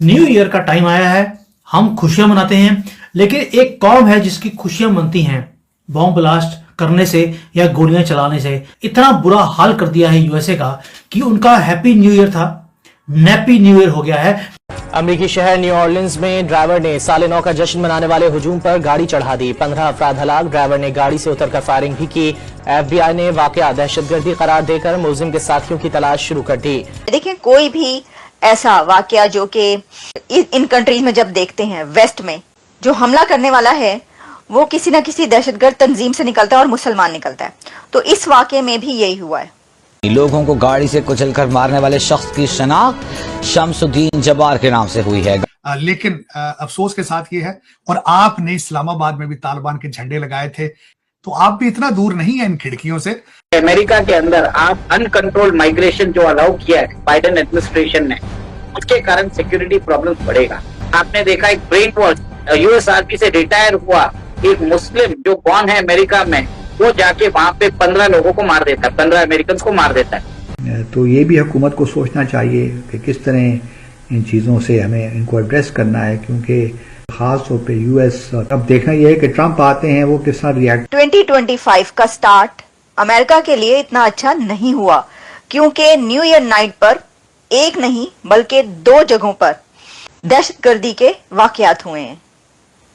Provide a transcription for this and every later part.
New year का time आया है, हम खुशियां मनाते हैं, लेकिन एक कौम है जिसकी खुशियां मनती हैं बॉम्ब ब्लास्ट करने से या गोलियां चलाने से। इतना बुरा हाल कर दिया है यूएसए का कि उनका हैप्पी न्यू ईयर था, नैप्पी न्यू ईयर हो गया है। अमेरिकी शहर न्यू ऑर्लिन्स में ड्राइवर ने 9:30 का जश्न मनाने वाले हुजूम पर गाड़ी चढ़ा दी। 15 अफराद हलाक। ड्राइवर ने गाड़ी से उतरकर फायरिंग भी की। एफबीआई ने वाकया दहशतगर्दी करार देकर मुलजिम के साथियों की तलाश शुरू कर दी। देखिए, कोई भी ऐसा वाकया जो कि इन कंट्रीज में जब देखते हैं, वेस्ट में जो हमला करने वाला है वो किसी न किसी दहशतगर्द तंजीम से निकलता है और मुसलमान निकलता है। तो इस वाकये में भी यही हुआ है। लोगों को गाड़ी से कुचलकर मारने वाले शख्स की शनाख्त शमसुद्दीन जब्बार के नाम से हुई है। लेकिन अफसोस के साथ ये है, और आपने इस्लामाबाद में भी तालिबान के झंडे लगाए थे, तो आप भी इतना दूर नहीं है इन खिड़कियों से। अमेरिका के अंदर आप अनकंट्रोल्ड माइग्रेशन जो अलाउ किया है बाइडेन एडमिनिस्ट्रेशन ने, उसके कारण सिक्योरिटी प्रॉब्लम्स बढ़ेगा। आपने देखा एक ब्रेन वॉश, यूएस आर्मी से रिटायर हुआ एक मुस्लिम जो बॉर्न है अमेरिका में, वो जाके वहां पे 15 लोगों को मार देता है, 15 अमेरिकन को मार देता है। तो ये भी हुकूमत को सोचना चाहिए कि किस तरह इन चीज़ों से हमें इनको एड्रेस करना है, क्योंकि खास तौर पे यूएस, अब देखना यह है कि ट्रंप आते हैं वो किस तरह रिएक्ट। 2025 का स्टार्ट अमेरिका के लिए इतना अच्छा नहीं हुआ, क्योंकि न्यू ईयर नाइट पर एक नहीं बल्कि 2 जगहों पर दहशतगर्दी के वाकयात हुए हैं।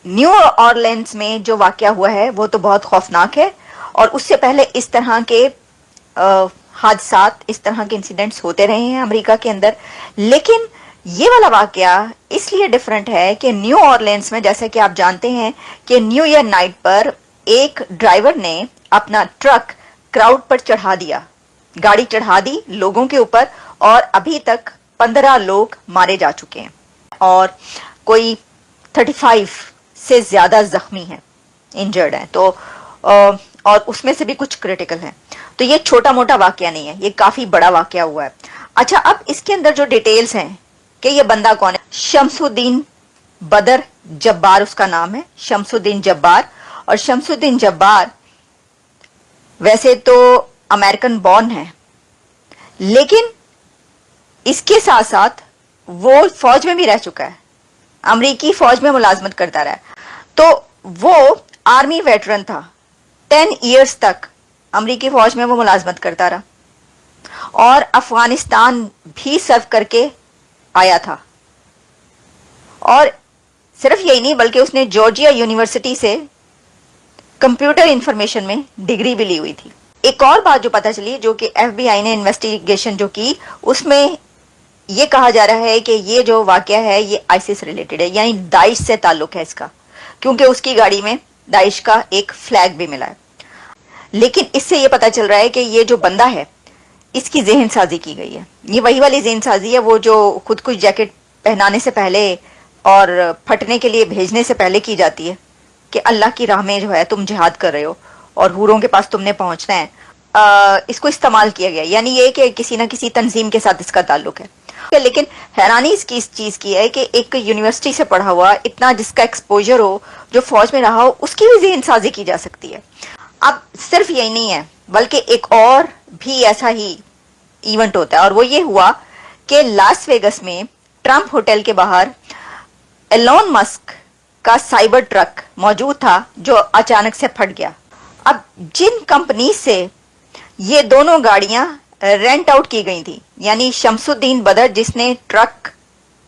न्यू ऑरलिन्स में जो वाकया हुआ है वो तो बहुत खौफनाक है, और उससे पहले इस तरह के हादसात, इस तरह के इंसिडेंट्स होते रहे हैं अमेरिका के अंदर। लेकिन ये वाला वाकया इसलिए डिफरेंट है कि न्यू ऑरलिन्स में, जैसे कि आप जानते हैं कि न्यू ईयर नाइट पर एक ड्राइवर ने अपना ट्रक क्राउड पर चढ़ा दिया, गाड़ी चढ़ा दी लोगों के ऊपर, और अभी तक 15 लोग मारे जा चुके हैं और कोई 35 से ज्यादा जख्मी हैं, इंजर्ड हैं। तो और उसमें से भी कुछ क्रिटिकल हैं। तो ये छोटा मोटा वाकया नहीं है, ये काफी बड़ा वाकया हुआ है। अच्छा, अब इसके अंदर जो डिटेल्स हैं कि ये बंदा कौन है, शमसुद्दीन बदर जब्बार उसका नाम है, शमसुद्दीन जब्बार। और शमसुद्दीन जब्बार वैसे तो अमेरिकन बॉर्न है, लेकिन इसके साथ साथ वो फौज में भी रह चुका है, अमेरिकी फौज में मुलाजमत करता रहा है। तो वो आर्मी वेटरन था, 10 इयर्स तक अमेरिकी फौज में वो मुलाजमत करता रहा, और अफगानिस्तान भी सर्व करके आया था। और सिर्फ यही नहीं, बल्कि उसने जॉर्जिया यूनिवर्सिटी से कंप्यूटर इंफॉर्मेशन में डिग्री भी ली हुई थी। एक और बात जो पता चली, जो कि एफबीआई ने इन्वेस्टिगेशन जो की, उसमें ये कहा जा रहा है कि ये जो वाकया है ये आईसिस रिलेटेड है, यानी दाइश से ताल्लुक है इसका, क्योंकि उसकी गाड़ी में दाइश का एक फ्लैग भी मिला है। लेकिन इससे ये पता चल रहा है कि ये जो बंदा है इसकी जेहन साजी की गई है। ये वही वाली जेहन साजी है वो जो खुद कुछ जैकेट पहनाने से पहले और फटने के लिए भेजने से पहले की जाती है, कि अल्लाह की राह में जो है तुम जिहाद कर रहे हो और हूरों के पास तुमने पहुंचना है। इसको इस्तेमाल किया गया, यानी ये कि किसी न किसी तंजीम के साथ इसका ताल्लुक है। लेकिन हैरानी इसकी इस चीज की है कि एक यूनिवर्सिटी से पढ़ा हुआ, इतना जिसका एक्सपोजर हो, जो फौज में रहा हो, उसकी भी जेहन साजी की जा सकती है। अब सिर्फ यही नहीं है, बल्कि एक और भी ऐसा ही इवेंट होता है, और वो ये हुआ कि लास वेगस में ट्रंप होटल के बाहर एलोन मस्क का साइबर ट्रक मौजूद था जो अचानक से फट गया। अब जिन कंपनी से ये दोनों गाड़ियां रेंट आउट की गई थी, यानी शमसुद्दीन बदर जिसने ट्रक,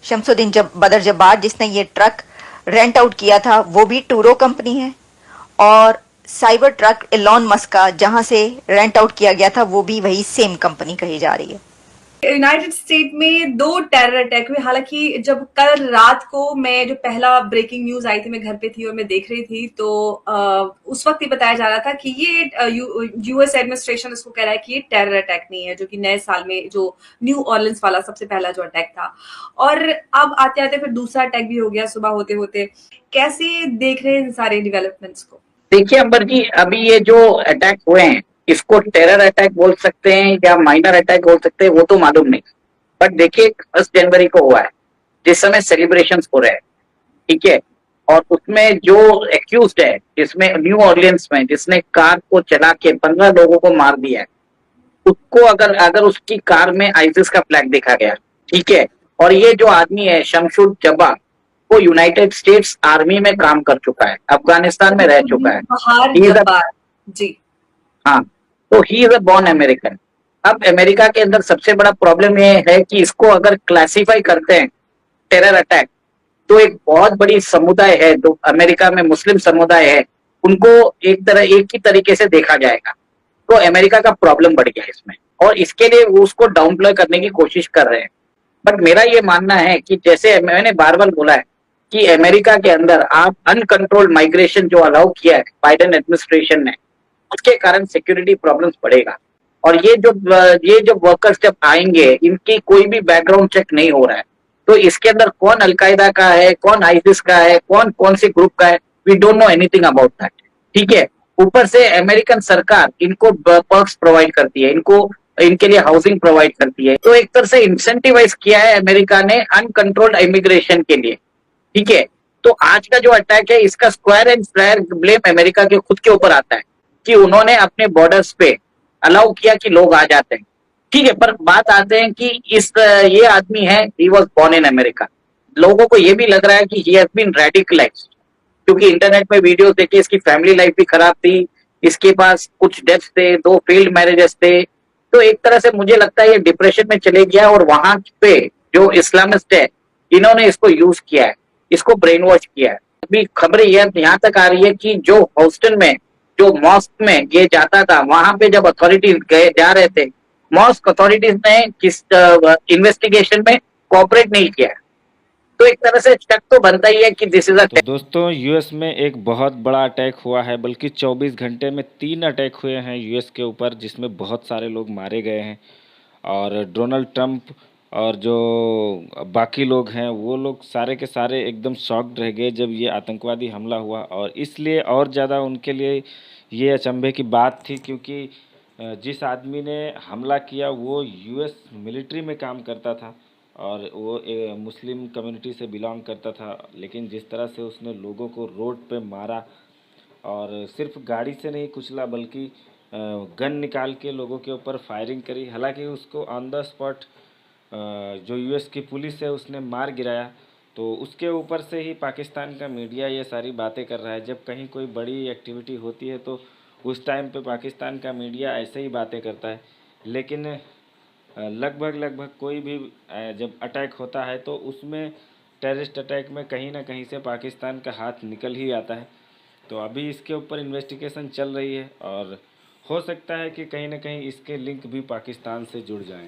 शमसुद्दीन बदर जब्बार जिसने ये ट्रक रेंट आउट किया था, वो भी टूरो कंपनी है, और साइबर ट्रक एलोन मस्क का जहां से रेंट आउट किया गया था वो भी वही सेम कंपनी कही जा रही है। यूनाइटेड स्टेट में 2 टेरर अटैक हुए। हालांकि जब कल रात को मैं जो पहला ब्रेकिंग न्यूज आई थी, मैं घर पे थी और मैं देख रही थी, तो उस वक्त ये बताया जा रहा था कि ये यूएस एडमिनिस्ट्रेशन इसको कह रहा है कि ये टेरर अटैक नहीं है, जो कि नए साल में जो न्यू ऑर्लिन्स वाला सबसे पहला जो अटैक था। और अब आते आते फिर दूसरा अटैक भी हो गया सुबह होते होते। कैसे देख रहे हैं इन सारे डेवलपमेंट्स को? देखिए अंबर जी, अभी ये जो अटैक हुए हैं इसको टेरर अटैक बोल सकते हैं या माइनर अटैक बोल सकते हैं, वो तो मालूम नहीं। बट देखिए 1 जनवरी को हुआ है, जिस समय सेलिब्रेशंस हो रहे हैं, ठीक है, और उसमें जो एक्यूज्ड है, जिसमें न्यू ऑरलियंस में जिसने कार को चला के 15 लोगों को मार दिया है, उसको अगर उसकी कार में आईसिस का फ्लैग देखा गया, ठीक है, और ये जो आदमी है शमशुद जब्बा, वो यूनाइटेड स्टेट्स आर्मी में काम कर चुका है, अफगानिस्तान में रह चुका है। बहार He is a- जब्बार जी। हाँ, तो he is a born American. अब अमेरिका के अंदर सबसे बड़ा प्रॉब्लम ये है कि इसको अगर क्लासिफाई करते हैं टेरर अटैक, तो एक बहुत बड़ी समुदाय है जो अमेरिका में मुस्लिम समुदाय है, उनको एक ही तरीके से देखा जाएगा। तो अमेरिका का प्रॉब्लम बढ़ गया इसमें, और इसके लिए वो उसको डाउन प्ले करने की कोशिश कर रहे हैं। बट मेरा ये मानना है कि जैसे मैंने बार बार बोला है कि अमेरिका के अंदर आप अनकंट्रोल्ड माइग्रेशन जो अलाउ किया है बाइडेन एडमिनिस्ट्रेशन ने, उसके कारण सिक्योरिटी प्रॉब्लम्स बढ़ेगा। और ये जो वर्कर्स जब आएंगे, इनकी कोई भी बैकग्राउंड चेक नहीं हो रहा है, तो इसके अंदर कौन अलकायदा का है, कौन आईसिस का है, कौन से ग्रुप का है, we don't know anything about that. ठीक है, ऊपर से अमेरिकन सरकार इनको पर्क्स प्रोवाइड करती है, इनके लिए हाउसिंग प्रोवाइड करती है। तो एक तरह से इंसेंटिवाइज किया है अमेरिका ने अनकंट्रोल्ड इमिग्रेशन के लिए। ठीक है, तो आज का जो अटैक है, इसका square and square blame America के खुद के ऊपर आता है कि उन्होंने अपने बॉर्डर्स पे अलाउ किया कि लोग आ जाते हैं। ठीक है, पर बात आते हैं कि ये आदमी है, he was born in America. लोगों को ये भी लग रहा है कि ही हैज बीन रेडिकलाइज्ड, क्योंकि इंटरनेट में वीडियोस देखिए, इसकी फैमिली लाइफ भी खराब थी, इसके पास कुछ डेथ्स थे, 2 फेल्ड मैरिजेस थे। तो एक तरह से मुझे लगता है ये डिप्रेशन में चले गया, और वहां पे जो इस्लामिस्ट है, इन्होंने इसको यूज किया है, इसको ब्रेन वॉश किया है। अभी खबरें यहाँ तक आ रही है कि जो ह्यूस्टन में जो मॉस्क में ये जाता था, वहां पे जब अथॉरिटीज जा रहे थे, मॉस्क अथॉरिटीज ने किस इन्वेस्टिगेशन में कोऑपरेट नहीं किया। तो एक तरह से शक तो बनता ही है कि दिस इज अ। तो दोस्तों, यूएस में एक बहुत बड़ा अटैक हुआ है, बल्कि 24 घंटे में 3 अटैक हुए हैं यूएस के ऊपर, जिसमें बहुत सारे लोग मारे गए हैं। और डोनाल्ड ट्रंप और जो बाकी लोग हैं, वो लोग सारे के सारे एकदम शॉक्ड रह गए जब ये आतंकवादी हमला हुआ। और इसलिए और ज़्यादा उनके लिए ये अचंभे की बात थी, क्योंकि जिस आदमी ने हमला किया वो यूएस मिलिट्री में काम करता था, और वो मुस्लिम कम्युनिटी से बिलोंग करता था। लेकिन जिस तरह से उसने लोगों को रोड पे मारा, और सिर्फ गाड़ी से नहीं कुचला, बल्कि गन निकाल के लोगों के ऊपर फायरिंग करी। हालांकि उसको ऑन द स्पॉट जो यूएस की पुलिस है उसने मार गिराया। तो उसके ऊपर से ही पाकिस्तान का मीडिया ये सारी बातें कर रहा है। जब कहीं कोई बड़ी एक्टिविटी होती है तो उस टाइम पे पाकिस्तान का मीडिया ऐसे ही बातें करता है। लेकिन लगभग कोई भी जब अटैक होता है तो उसमें टेररिस्ट अटैक में कहीं ना कहीं से पाकिस्तान का हाथ निकल ही आता है। तो अभी इसके ऊपर इन्वेस्टिगेशन चल रही है, और हो सकता है कि कहीं ना कहीं इसके लिंक भी पाकिस्तान से जुड़ जाएं।